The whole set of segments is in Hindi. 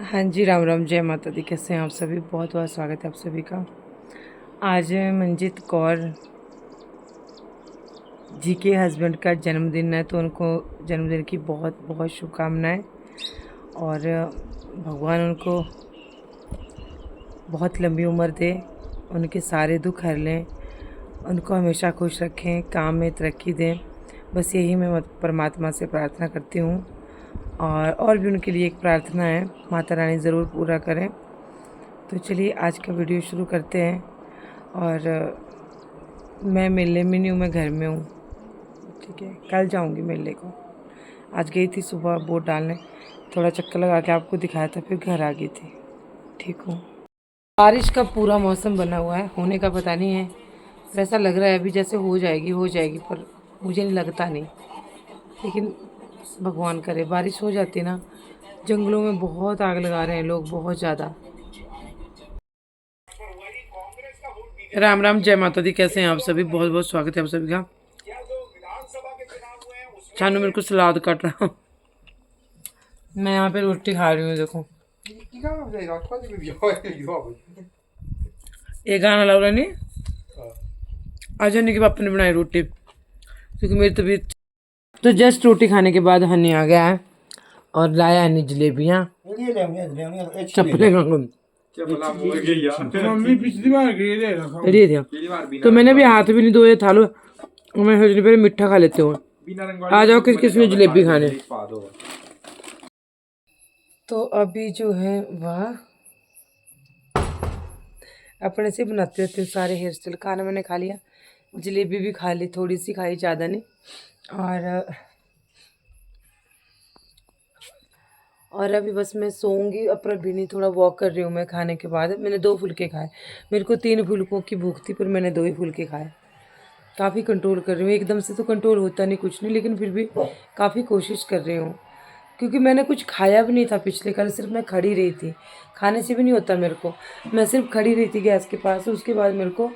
हाँ जी, राम राम, जय माता दी। कैसे हैं आप सभी? बहुत बहुत स्वागत है आप सभी का। आज मंजीत कौर जी के हस्बैंड का जन्मदिन है, तो उनको जन्मदिन की बहुत बहुत शुभकामनाएं। और भगवान उनको बहुत लंबी उम्र दे, उनके सारे दुख हर लें, उनको हमेशा खुश रखें, काम में तरक्की दें। बस यही मैं परमात्मा से प्रार्थना करती हूँ। और भी उनके लिए एक प्रार्थना है, माता रानी ज़रूर पूरा करें। तो चलिए आज का वीडियो शुरू करते हैं। और मैं मेले में नहीं हूँ, मैं घर में हूँ। ठीक है, कल जाऊँगी मेले को। आज गई थी सुबह वोट डालने, थोड़ा चक्कर लगा के आपको दिखाया था, फिर घर आ गई थी। ठीक हूँ। बारिश का पूरा मौसम बना हुआ है, होने का पता नहीं है। वैसा लग रहा है अभी जैसे हो जाएगी, पर मुझे नहीं लगता नहीं। लेकिन भगवान करे बारिश हो जाती ना। जंगलों में बहुत आग लगा रहे हैं लोग, बहुत ज़्यादा। राम राम, जय माता दी। कैसे हैं आप सभी? बहुत बहुत स्वागत है आप सभी का। छानू मेरे को सलाद काट रहा हूँ, मैं यहाँ पे रोटी खा रही हूँ। देखो ये गाना लग रहा नहीं, आज हनी के पापा ने बनाई रोटी, क्योंकि मेरी तबीयत। तो जस्ट रोटी खाने के बाद हनी आ गया है और लाया हनी जलेबियाँ। चप्पलें मम्मी पिछली बार गई, तो मैंने भी हाथ भी नहीं धोए था लो। मैं सोच रही पहले मिठा खा लेते हो। आ जाओ, किस किस ने जलेबी खाने। तो अभी जो है वह अपने से बनाते रहते हैं सारे हेयर स्टाइल। खाना मैंने खा लिया, जलेबी भी खा ली, थोड़ी सी खाई, ज़्यादा नहीं। और अभी बस मैं सोऊंगी। अपना भी नहीं, थोड़ा वॉक कर रही हूँ मैं। खाने के बाद मैंने 2 फुलके खाए। मेरे को 3 फुलकों की भूख थी, पर मैंने 2 ही फुलके खाए। काफ़ी कंट्रोल कर रही हूँ, एकदम से तो कंट्रोल होता नहीं, कुछ नहीं, लेकिन फिर भी काफ़ी कोशिश कर रही हूँ। क्योंकि मैंने कुछ खाया भी नहीं था पिछले कल, सिर्फ मैं खड़ी रही थी। खाने से भी नहीं होता मेरे को, मैं सिर्फ खड़ी रही थी गैस के पास। उसके बाद मेरे को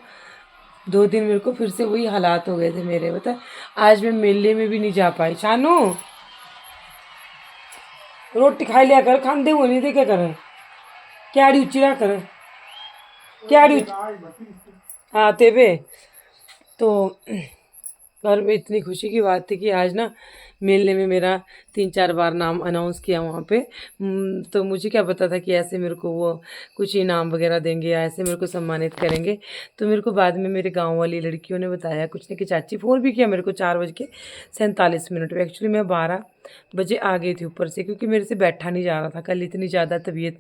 2 दिन मेरे को फिर से वही हालात हो गए थे मेरे, बता। आज मैं मेले में भी नहीं जा पाई। शानू रोटी खाई लिया कर, खाते हुए नहीं देखे कर, क्याड़ी उच्ची रहा कर, क्याड़ी हाँ तेबे। तो और इतनी खुशी की बात थी कि आज ना मेले में मेरा 3-4 बार नाम अनाउंस किया वहाँ पे। तो मुझे क्या पता था कि ऐसे मेरे को वो कुछ इनाम वगैरह देंगे या ऐसे मेरे को सम्मानित करेंगे। तो मेरे को बाद में मेरे गांव वाली लड़कियों ने बताया, कुछ ने कि चाची फ़ोन भी किया मेरे को 4:47 पे। एक्चुअली मैं 12 बजे आ गई थी ऊपर से, क्योंकि मेरे से बैठा नहीं जा रहा था कल। इतनी ज़्यादा तबीयत,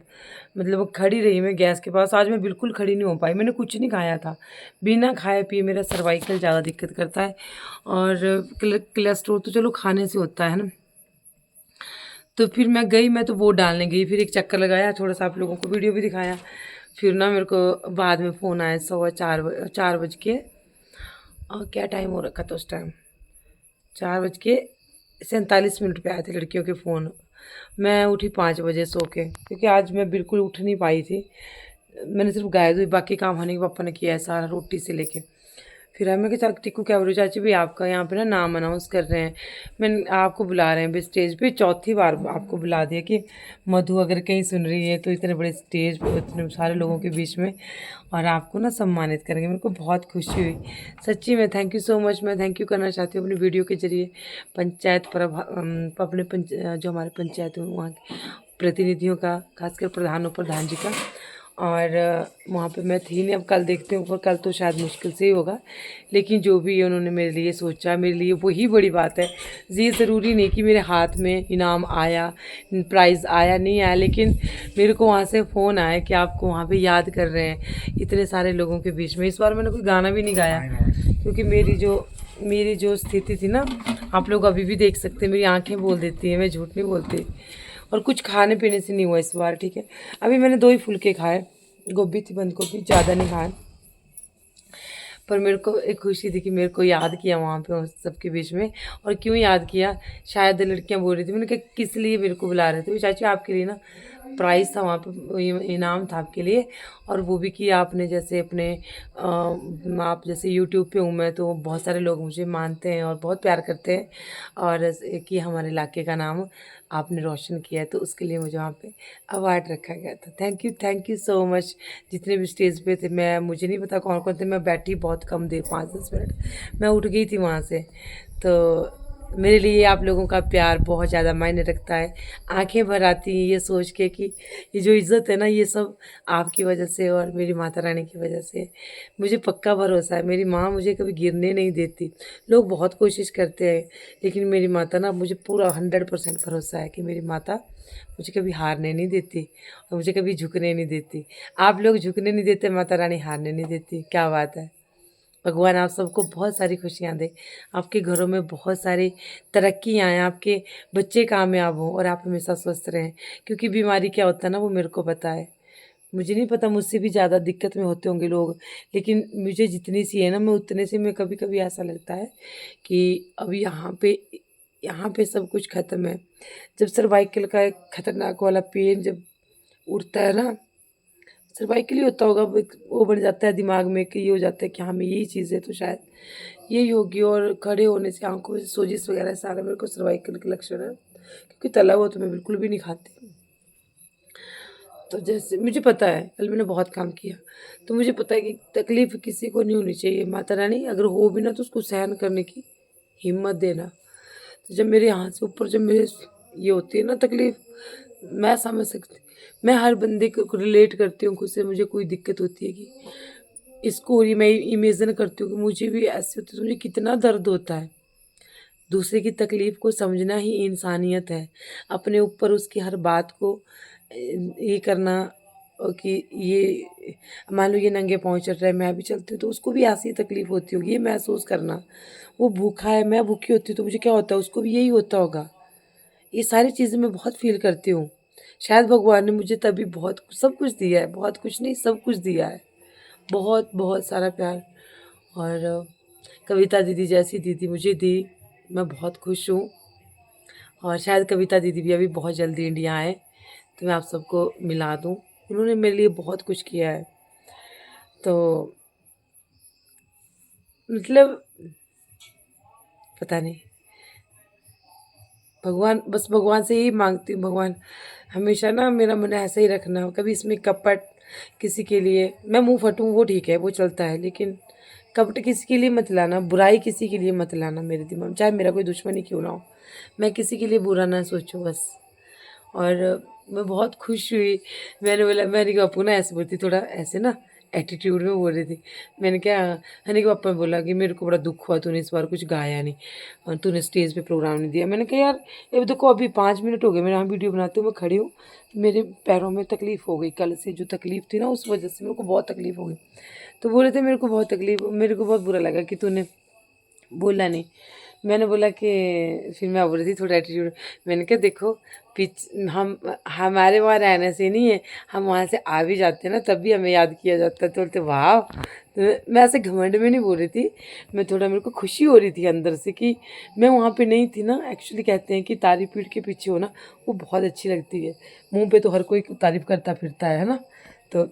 मतलब खड़ी रही मैं गैस के पास। आज मैं बिल्कुल खड़ी नहीं हो पाई, मैंने कुछ नहीं खाया था। बिना खाए पिए मेरा सर्वाइकल ज़्यादा दिक्कत करता है, और कोलेस्ट्रॉल तो चलो खाने से होता है ना। तो फिर मैं गई, मैं तो वोट डालने गई, फिर एक चक्कर लगाया, थोड़ा सा आप लोगों को वीडियो भी दिखाया। फिर ना मेरे को बाद में फ़ोन आया 4:15 के, और क्या टाइम हो रखा था उस टाइम, 4:47 पे आए थे लड़कियों के फ़ोन। मैं उठी 5 बजे सो के, क्योंकि आज मैं बिल्कुल उठ नहीं पाई थी। मैंने सिर्फ गाय धोई, बाकी काम हनी के पापा ने किया है सारा, रोटी से लेके। फिर मैं कहा चल टिक्कू क्या बोलो चाची भी, आपका यहाँ पे ना नाम अनाउंस कर रहे हैं, मैं आपको बुला रहे हैं भी स्टेज पे। चौथी बार आपको बुला दिया कि मधु अगर कहीं सुन रही है तो इतने बड़े स्टेज पे, इतने सारे लोगों के बीच में, और आपको ना सम्मानित करेंगे। मेरे को बहुत खुशी हुई सच्ची में। Thank you so much. मैं थैंक यू करना चाहती हूँ अपनी वीडियो के जरिए पंचायत पर, अपने जो हमारे पंचायत में वहाँ के प्रतिनिधियों का, खासकर प्रधान और प्रधान जी का। और वहाँ पे मैं थी नहीं, अब कल देखते हैं, पर कल तो शायद मुश्किल से ही होगा। लेकिन जो भी उन्होंने मेरे लिए सोचा, मेरे लिए वही बड़ी बात है। ये ज़रूरी नहीं कि मेरे हाथ में इनाम आया, प्राइज़ आया, नहीं आया, लेकिन मेरे को वहाँ से फ़ोन आया कि आपको वहाँ पे याद कर रहे हैं इतने सारे लोगों के बीच में। इस बार मैंने कोई गाना भी नहीं गाया, क्योंकि मेरी जो स्थिति थी ना, आप लोग अभी भी देख सकते हैं, मेरी आँखें बोल देती हैं, मैं झूठ नहीं बोलती। और कुछ खाने पीने से नहीं हुआ इस बार, ठीक है। अभी मैंने 2 ही फुलके खाए, गोभी थी, बंद गोभी, ज़्यादा नहीं खाए। पर मेरे को एक खुशी थी कि मेरे को याद किया वहाँ पे उस सबके बीच में। और क्यों याद किया, शायद लड़कियाँ बोल रही थी, मैंने कहा किस लिए मेरे को बुला रहे थे। चाची आपके लिए ना प्राइज़ था वहाँ पे, इनाम था आपके लिए। और वो भी कि आपने जैसे अपने आप जैसे यूट्यूब पे हूँ मैं, तो बहुत सारे लोग मुझे मानते हैं और बहुत प्यार करते हैं, और कि हमारे इलाके का नाम आपने रोशन किया है, तो उसके लिए मुझे वहाँ पे अवार्ड रखा गया था। Thank you so much. जितने भी स्टेज पे थे, मैं मुझे नहीं पता कौन कौन थे, मैं बैठी बहुत कम देर, 5-10 मिनट मैं उठ गई थी वहाँ से। तो मेरे लिए आप लोगों का प्यार बहुत ज़्यादा मायने रखता है। आंखें भर आती हैं ये सोच के कि ये जो इज़्ज़त है ना, ये सब आपकी वजह से और मेरी माता रानी की वजह से। मुझे पक्का भरोसा है, मेरी माँ मुझे कभी गिरने नहीं देती। लोग बहुत कोशिश करते हैं, लेकिन मेरी माता ना, मुझे पूरा 100% भरोसा है कि मेरी माता मुझे कभी हारने नहीं देती और मुझे कभी झुकने नहीं देती। आप लोग झुकने नहीं देते, माता रानी हारने नहीं देती। क्या बात है। भगवान आप सबको बहुत सारी खुशियाँ दे, आपके घरों में बहुत सारी तरक्कियाँ आएँ, आपके बच्चे कामयाब हों और आप हमेशा स्वस्थ रहें। क्योंकि बीमारी क्या होता है ना, वो मेरे को पता है। मुझे नहीं पता, मुझसे भी ज़्यादा दिक्कत में होते होंगे लोग, लेकिन मुझे जितनी सी है ना, मैं उतने से, मैं कभी-कभी ऐसा लगता है कि अब यहाँ पे सब कुछ ख़त्म है। जब सर्वाइकल का एक खतरनाक वाला पेन जब उठता है ना, सर्वाइकल ही होता होगा, वो एक वो बन जाता है दिमाग में कि ये हो जाता है कि हाँ, मैं यही चीज़ है, तो शायद यही होगी। और खड़े होने से आँखों में सोजिश वगैरह सारा मेरे को सर्वाइकल के लक्षण है, क्योंकि तला हुआ तो मैं बिल्कुल भी नहीं खाती। तो जैसे मुझे पता है, कल मैंने बहुत काम किया, तो मुझे पता है कि तकलीफ़ किसी को नहीं होनी चाहिए। माता रानी अगर हो भी ना, तो उसको सहन करने की हिम्मत देना। तो जब मेरे यहाँ से ऊपर, जब मेरे ये होती है ना तकलीफ़, मैं समझ सकती, मैं हर बंदे को रिलेट करती हूँ खुद से। मुझे कोई दिक्कत होती है कि इसको, ये मैं इमेजिन करती हूँ कि मुझे भी ऐसे होती है, तो मुझे कितना दर्द होता है। दूसरे की तकलीफ़ को समझना ही इंसानियत है। अपने ऊपर उसकी हर बात को ये करना, कि ये मान लो ये नंगे पाँव चल रहा है, मैं भी चलती हूँ तो उसको भी ऐसी ही तकलीफ़ होती होगी, ये महसूस करना। वो भूखा है, मैं भूखी होती हूँ तो मुझे क्या होता है, उसको भी यही होता होगा। ये सारी चीज़ें मैं बहुत फ़ील करती हूँ। शायद भगवान ने मुझे तभी बहुत सब कुछ दिया है, बहुत कुछ नहीं, सब कुछ दिया है। बहुत, बहुत सारा प्यार। और कविता दीदी जैसी दीदी मुझे दी, मैं बहुत खुश हूँ। और शायद कविता दीदी भी अभी बहुत जल्दी इंडिया आएँ, तो मैं आप सबको मिला दूँ। उन्होंने मेरे लिए बहुत कुछ किया है। तो मतलब पता नहीं, भगवान, बस भगवान से यही माँगती हूँ, भगवान हमेशा ना मेरा मन ऐसा ही रखना, कभी इसमें कपट किसी के लिए, मैं मुँह फटूँ वो ठीक है, वो चलता है, लेकिन कपट किसी के लिए मत लाना, बुराई किसी के लिए मत लाना मेरे दिमाग में, चाहे मेरा कोई दुश्मन ही क्यों ना हो। मैं किसी के लिए बुरा ना सोचूँ बस। और मैं बहुत खुश हुई। मैंने बोला, मैंने कहा पापा ना ऐसे बोलती, थोड़ा ऐसे ना एटीट्यूड में बोल रही थी। मैंने कहा पापा ने बोला कि मेरे को बड़ा दुख हुआ, तूने इस बार कुछ गाया नहीं और तूने स्टेज पे प्रोग्राम नहीं दिया। मैंने कहा यार, ये देखो अभी 5 मिनट हो गए मेरे यहाँ वीडियो बनाते हुए, मैं खड़ी हूँ, मेरे पैरों में तकलीफ़ हो गई, कल से जो तकलीफ़ थी ना, उस वजह से मेरे को बहुत तकलीफ़ हो गई। तो बोले थे मेरे को बहुत तकलीफ़, मेरे को बहुत बुरा लगा कि तूने बोला नहीं। मैंने बोला कि फिर मैं बोल रही थी थोड़ा एटीट्यूड, मैंने कहा देखो, हम हमारे वहाँ रहने से नहीं है, हम वहाँ से आ भी जाते हैं ना, तब भी हमें याद किया जाता है। तो बोलते वाह। तो मैं ऐसे घमंड में नहीं बोल रही थी, मैं थोड़ा, मेरे को खुशी हो रही थी अंदर से कि मैं वहाँ पे नहीं थी ना। एक्चुअली कहते हैं कि तारीफ पीठ के पीछे हो ना, वो बहुत अच्छी लगती है। मुँह पे तो हर कोई तारीफ करता फिरता है ना। तो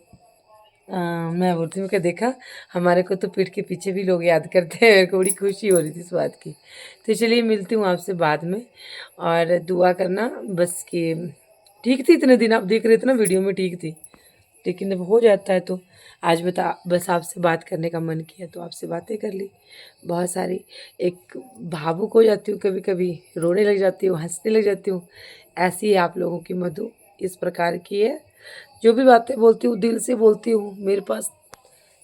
मैं बोलती हूँ कि देखा, हमारे को तो पीठ के पीछे भी लोग याद करते हैं। मेरे को बड़ी खुशी हो रही थी इस बात की। तो चलिए मिलती हूँ आपसे बाद में, और दुआ करना बस कि ठीक थी, इतने दिन आप देख रहे थे ना वीडियो में ठीक थी, लेकिन जब हो जाता है तो आज बस आपसे बात करने का मन किया तो आपसे बातें कर ली बहुत सारी। एक भावुक हो जाती हूँ, कभी कभी रोने लग जाती हूँ, हंसने लग जाती हूँ। ऐसी है आप लोगों की मधु, इस प्रकार की है। जो भी बातें बोलती हूँ दिल से बोलती हूँ। मेरे पास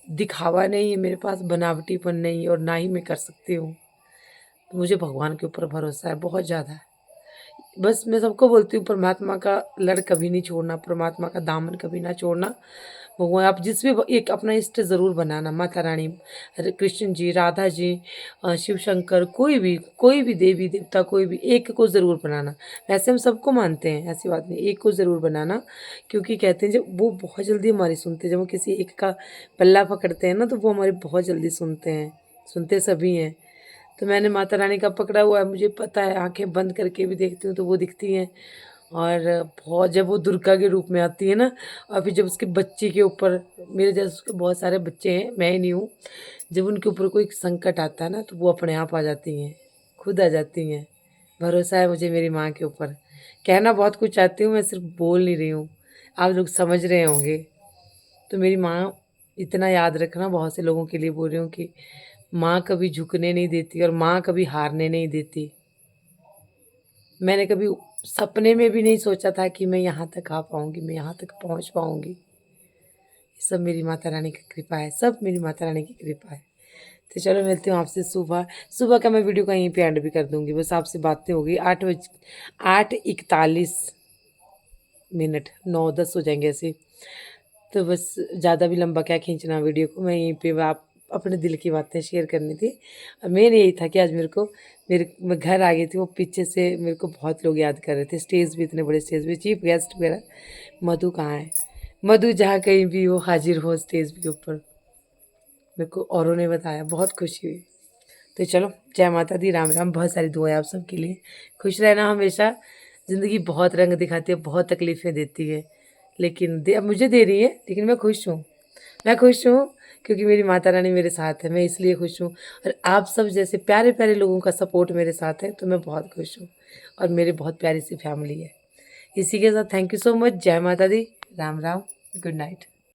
दिखावा नहीं है, मेरे पास बनावटीपन नहीं है, और ना ही मैं कर सकती हूँ। तो मुझे भगवान के ऊपर भरोसा है बहुत ज़्यादा। बस मैं सबको बोलती हूँ, परमात्मा का लड़ कभी नहीं छोड़ना, परमात्मा का दामन कभी ना छोड़ना। भगवान आप जिस भी एक अपना इष्ट ज़रूर बनाना, माता रानी, कृष्ण जी, राधा जी, शिव शंकर, कोई भी देवी देवता, कोई भी एक को ज़रूर बनाना। वैसे हम सबको मानते हैं, ऐसी बात नहीं, एक को ज़रूर बनाना। क्योंकि कहते हैं जब वो बहुत जल्दी हमारी सुनते हैं, जब वो किसी एक का पल्ला पकड़ते हैं ना, तो वो हमारी बहुत जल्दी सुनते हैं, सुनते सभी हैं। तो मैंने माता रानी का पकड़ा हुआ है, मुझे पता है, आंखें बंद करके भी देखती हूँ तो वो दिखती हैं। और बहुत जब वो दुर्गा के रूप में आती है ना, और फिर जब उसके बच्चे के ऊपर, मेरे जैसे उसके बहुत सारे बच्चे हैं, मैं ही नहीं हूँ, जब उनके ऊपर कोई संकट आता है ना तो वो अपने आप आ जाती हैं, खुद आ जाती हैं। भरोसा है मुझे मेरी माँ के ऊपर। कहना बहुत कुछ चाहती हूँ, मैं सिर्फ बोल नहीं रही हूँ, आप लोग समझ रहे होंगे। तो मेरी माँ, इतना याद रखना, बहुत से लोगों के लिए बोल रही हूँ कि माँ कभी झुकने नहीं देती और माँ कभी हारने नहीं देती। मैंने कभी सपने में भी नहीं सोचा था कि मैं यहाँ तक आ पाऊँगी, मैं यहाँ तक पहुँच पाऊँगी। ये सब मेरी माता रानी की कृपा है, सब मेरी माता रानी की कृपा है। तो चलो मिलती हूँ आपसे सुबह। सुबह का मैं वीडियो का यहीं पे एंड भी कर दूँगी, बस आपसे बातें हो गई। 8:41, 9-10 हो जाएंगे ऐसे। तो बस ज़्यादा भी लंबा क्या खींचना वीडियो को, मैं यहीं पे आप अपने दिल की बातें शेयर करनी थी। और मेन यही था कि आज मेरे को, मैं घर आ गई थी, वो पीछे से मेरे को बहुत लोग याद कर रहे थे। स्टेज भी, इतने बड़े स्टेज पे चीफ गेस्ट वगैरह। मधु कहाँ है? मधु जहाँ कहीं भी हो, हाजिर हो स्टेज के ऊपर। मेरे को औरों ने बताया, बहुत खुशी हुई। तो चलो, जय माता दी, राम राम। बहुत सारी दुआएं आप सबके लिए। खुश रहना हमेशा। ज़िंदगी बहुत रंग दिखाती है, बहुत तकलीफ़ें देती है, लेकिन अब मुझे दे रही है, लेकिन मैं खुश हूँ। मैं खुश हूँ क्योंकि मेरी माता रानी मेरे साथ है, मैं इसलिए खुश हूँ। और आप सब जैसे प्यारे प्यारे लोगों का सपोर्ट मेरे साथ है, तो मैं बहुत खुश हूँ। और मेरी बहुत प्यारी सी फैमिली है। इसी के साथ थैंक यू सो मच। जय माता दी, राम राम, गुड नाइट।